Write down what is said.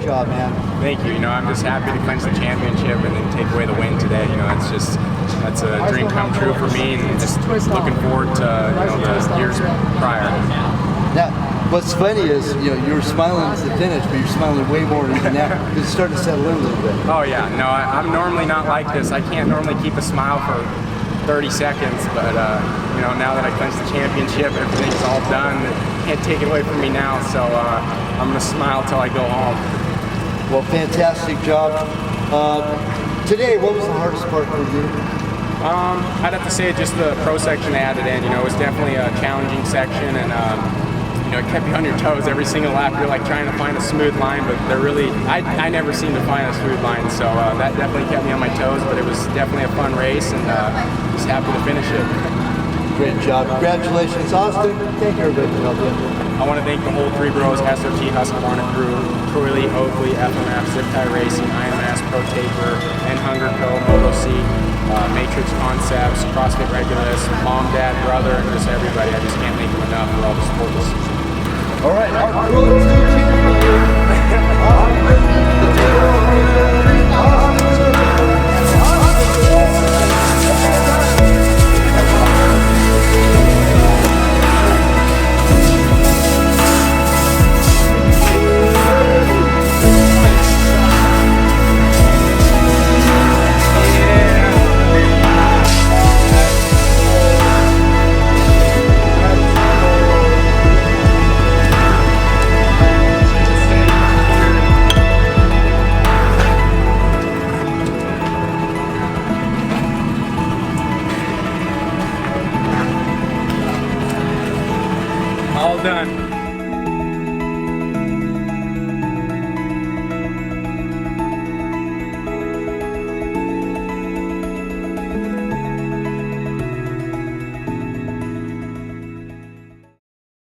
job, man. Thank you. You know, I'm just happy to clinch the championship and then take away the win today. You know, that's a dream come true for me, and just looking forward to the years prior. Now, what's funny is, you were smiling at the finish, but you're smiling way more even now because it's starting to settle in a little bit. Oh yeah, no, I'm normally not like this. I can't normally keep a smile for 30 seconds, but now that I clinched the championship, everything's all done. Can't take it away from me now, so I'm gonna smile till I go home. Well, fantastic job. Today, what was the hardest part for you? I'd have to say just the pro section they added in. It was definitely a challenging section, and it kept you on your toes every single lap. You're like trying to find a smooth line, but they're really, I never seem to find a smooth line, so that definitely kept me on my toes, but it was definitely a fun race, and just happy to finish it. Great job. Congratulations, Austin. Thank you, everybody, for helping. I want to thank the whole Three Bros, SOT, Husqvarna crew, Troy, Oakley, FMF, Zip Tie Racing, IMS, Pro Taper, and Hunger Co, Moto C, Matrix Concepts, CrossFit Regulus, mom, dad, brother, and just everybody. I just can't thank them enough for all the support this season. All right, our crew is 2 champions.